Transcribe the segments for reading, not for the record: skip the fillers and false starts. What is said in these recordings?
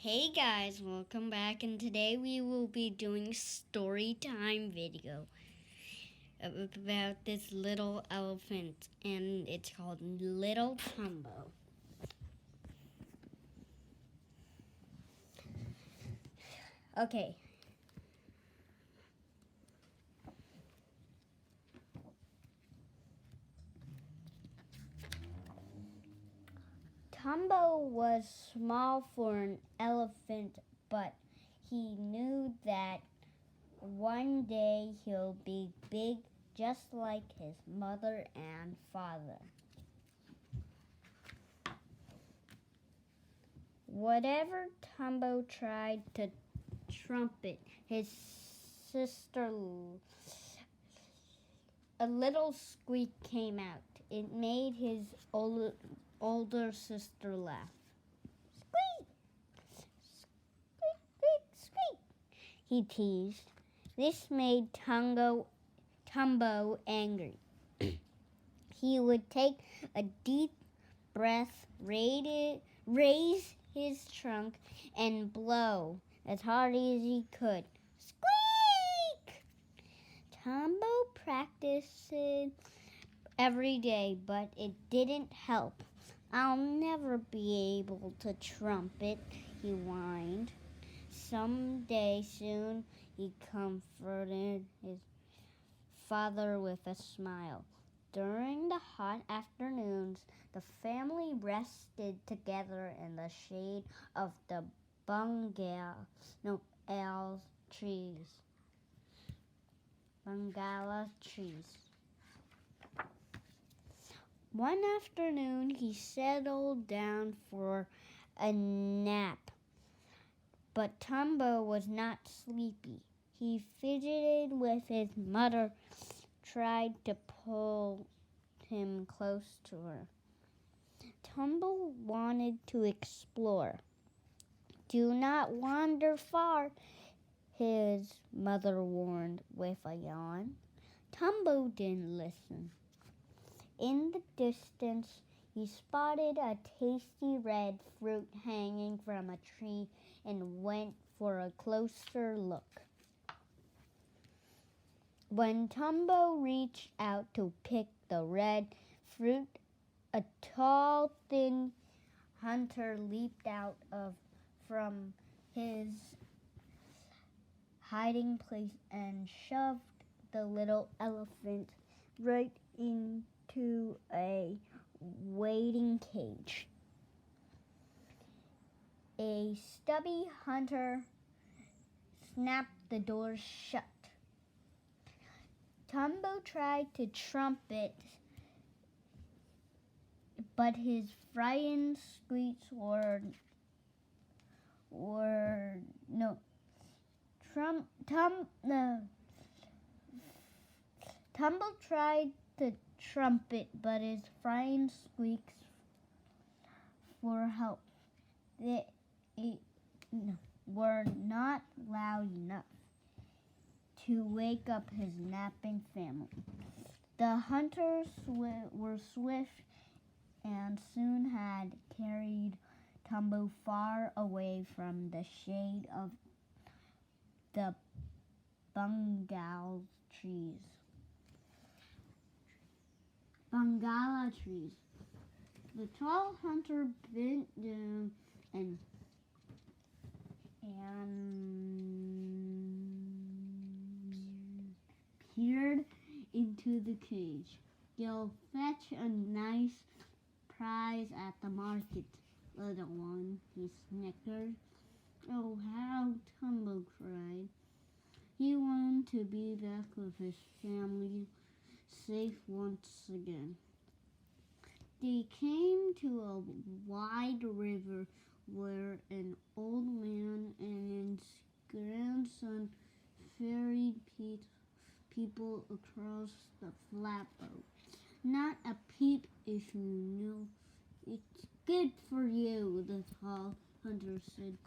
Hey guys, welcome back, and today we will be doing story time video about this little elephant, and it's called Little Tumbo. Okay. Tumbo was small for an elephant, but he knew that one day he'll be big just like his mother and father. Whatever Tumbo tried to trumpet, his sister, a little squeak came out. It made his older sister laugh. Squeak! Squeak, squeak, squeak, he teased. This made Tumbo angry. He would take a deep breath, raise his trunk, and blow as hard as he could. Squeak! Tumbo practiced every day, but it didn't help. I'll never be able to trumpet, he whined. Someday soon, he comforted his father with a smile. During the hot afternoons, the family rested together in the shade of the bungalow trees. One afternoon, he settled down for a nap, but Tumbo was not sleepy. He fidgeted with his mother, tried to pull him close to her. Tumbo wanted to explore. Do not wander far, his mother warned with a yawn. Tumbo didn't listen. In the distance, he spotted a tasty red fruit hanging from a tree and went for a closer look. When Tumbo reached out to pick the red fruit, a tall, thin hunter leaped out from his hiding place and shoved the little elephant right into a waiting cage. A stubby hunter snapped the door shut. Tumbo tried to trumpet, but his frightened squeaks Tumbo tried to trumpet, but his frightened squeaks for help were not loud enough to wake up his napping family. The hunters were swift and soon had carried Tumbo far away from the shade of the bungalow trees. The tall hunter bent down and peered into the cage. You'll fetch a nice prize at the market, little one, he snickered. Oh, how Tumbo cried. He wanted to be back with his family, safe once again. They came to a wide river where an old man and his grandson ferried people across the flatboat. Not a peep if you knew. It's good for you, the tall hunter said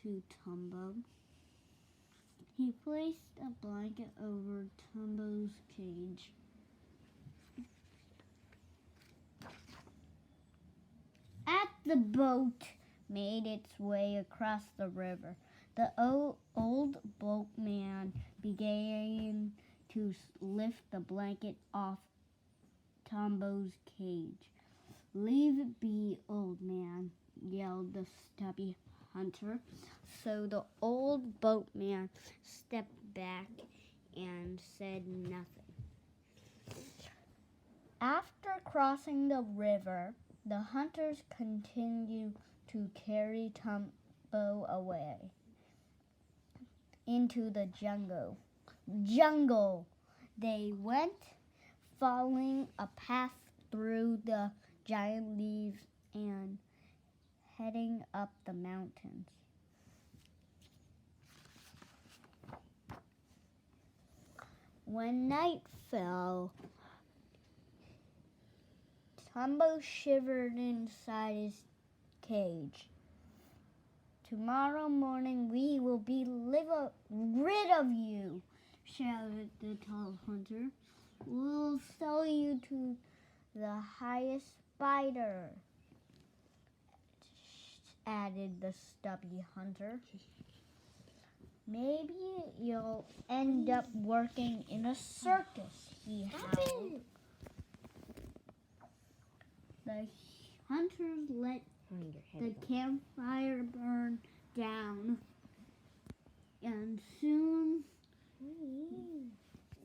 to Tumbo. He placed a blanket over Tumbo's cage. At the boat made its way across the river. The old boatman began to lift the blanket off Tumbo's cage. "Leave it be, old man," yelled the stubby hunter. So the old boatman stepped back and said nothing. After crossing the river, the hunters continued to carry Tumbo away into the jungle. They went, following a path through the giant leaves and heading up the mountains. When night fell, Tumbo shivered inside his cage. "Tomorrow morning we will be rid of you," shouted the tall hunter. "We'll sell you to the highest bidder," added the stubby hunter. "Maybe you'll end up working in a circus," he howled. The hunters let the campfire burn down, and soon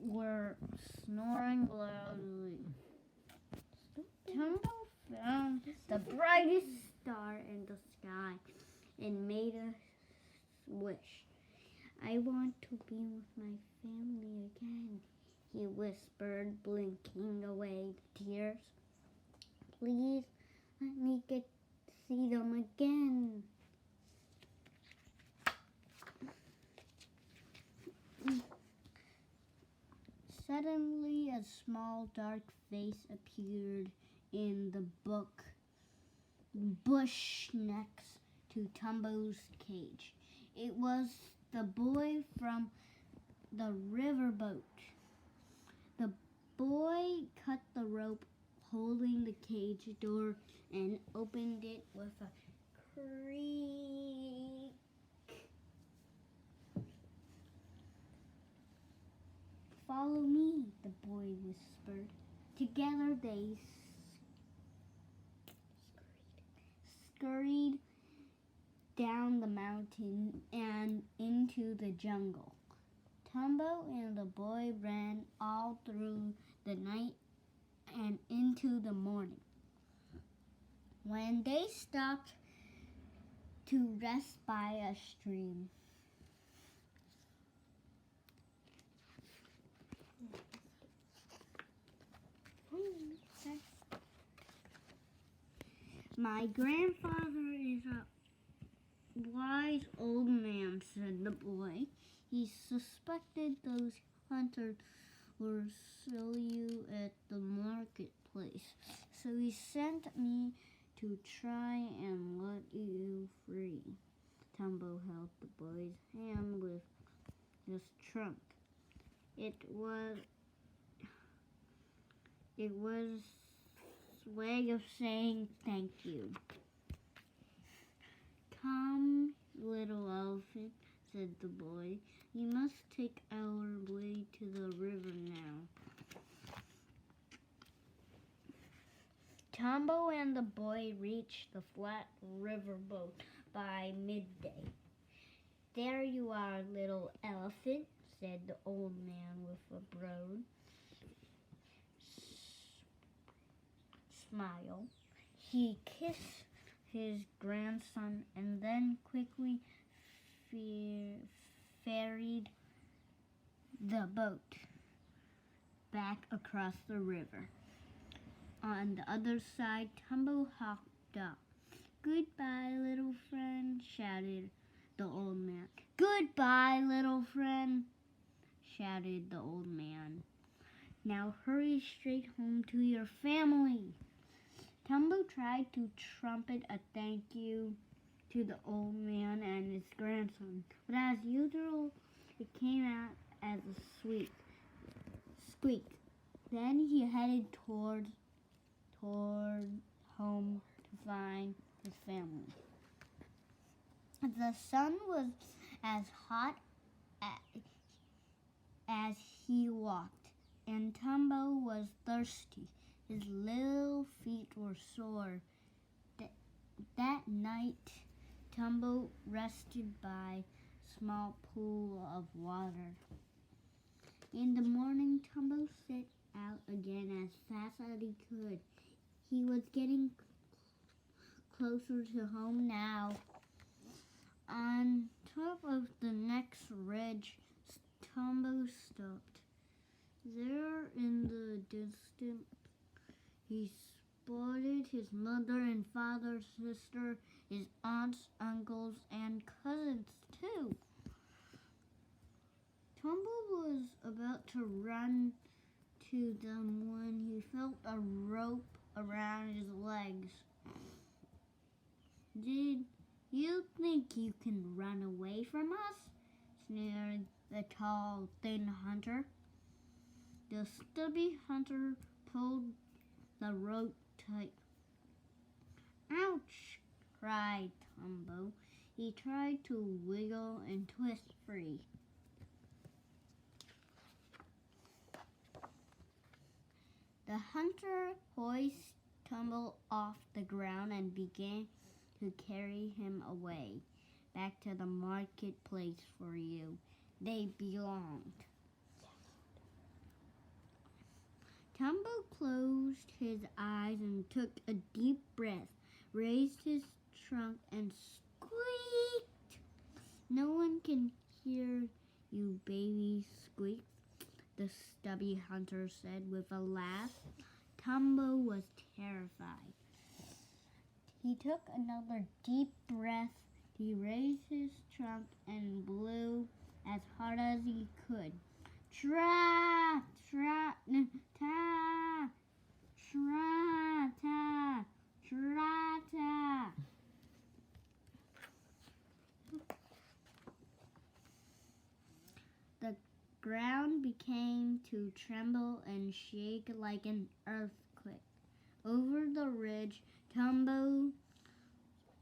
were snoring loudly. Tumbo found the brightest star in the sky and made a wish. "I want to be with my family again," he whispered, blinking away the tears. "Please let me see them again." Suddenly, a small dark face appeared in the bush next to Tumbo's cage. It was the boy from the riverboat. The boy cut the rope holding the cage door and opened it with a creak. "Follow me," the boy whispered. Together they scurried down the mountain and into the jungle. Tumbo and the boy ran all through the night and into the morning. When they stopped to rest by a stream, "My grandfather is a wise old man," said the boy. "He suspected those hunters would sell you at the marketplace, so he sent me to try and let you free." Tumbo held the boy's hand with his trunk. It was a way of saying thank you. "Come, little elephant," said the boy. "You must take our way to the river now." Tumbo and the boy reached the flat riverboat by midday. "There you are, little elephant," said the old man with a broad smile. He kissed his grandson and then quickly ferried the boat back across the river. On the other side, Tumbo hopped up. "Goodbye, little friend," shouted the old man. "Goodbye, little friend," shouted the old man. "Now hurry straight home to your family." Tumbo tried to trumpet a thank you to the old man and his grandson, but as usual, it came out as a squeak. Then he headed toward home to find his family. The sun was as hot as he walked, and Tumbo was thirsty. His little feet were sore. That night, Tumbo rested by a small pool of water. In the morning, Tumbo set out again as fast as he could. He was getting closer to home now. On top of the next ridge, Tumbo stopped. There in the distance, he spotted his mother and father, sister, his aunts, uncles, and cousins too. Tumbo was about to run to them when he felt a rope around his legs. Did you think you can run away from us? Sneered the tall, thin hunter. The stubby hunter pulled the rope tight. Ouch! Cried Tumbo. He tried to wiggle and twist free. The hunter hoisted Tumbo off the ground and began to carry him away, back to the marketplace for you. They belonged. Tumbo closed his eyes and took a deep breath, raised his trunk and squeaked. No one can hear you, baby, squeak, the stubby hunter said with a laugh. Tumbo was terrified. He took another deep breath. He raised his trunk and blew as hard as he could. Tra, tra, ta, tra, ta, tra, ta. The ground began to tremble and shake like an earthquake. Over the ridge, Tumbo's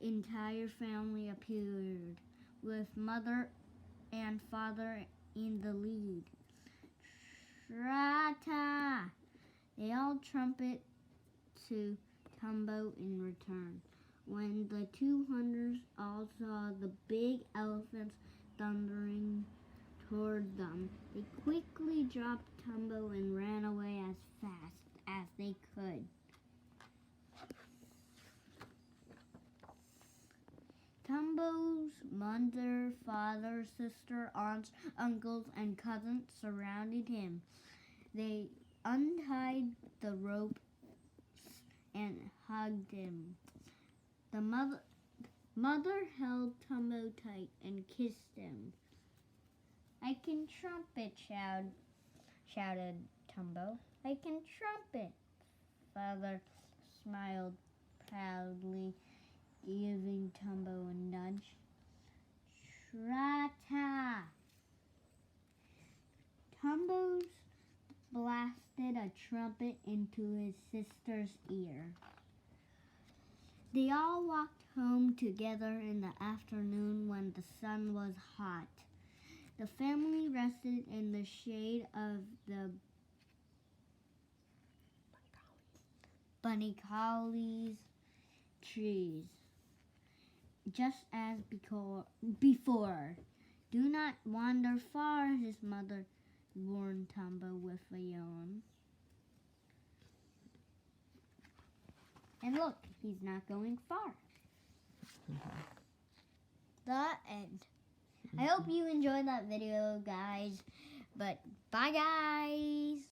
entire family appeared, with mother and father in the lead. Tra-ta! They all trumpeted to Tumbo in return. When the two hunters all saw the big elephants thundering toward them, they quickly dropped Tumbo and ran away as fast as they could. Tumbo's mother, father, sister, aunts, uncles, and cousins surrounded him. They untied the ropes and hugged him. The mother held Tumbo tight and kissed him. I can trumpet, shouted Tumbo. I can trumpet. Father smiled proudly, giving Tumbo a nudge. Tra-ta! Tumbo blasted a trumpet into his sister's ear. They all walked home together in the afternoon when the sun was hot. The family rested in the shade of the bunny collies trees. Just as before. Do not wander far, his mother warned Tumbo with a yawn. And look, he's not going far. The end. I hope you enjoyed that video, guys. But bye, guys.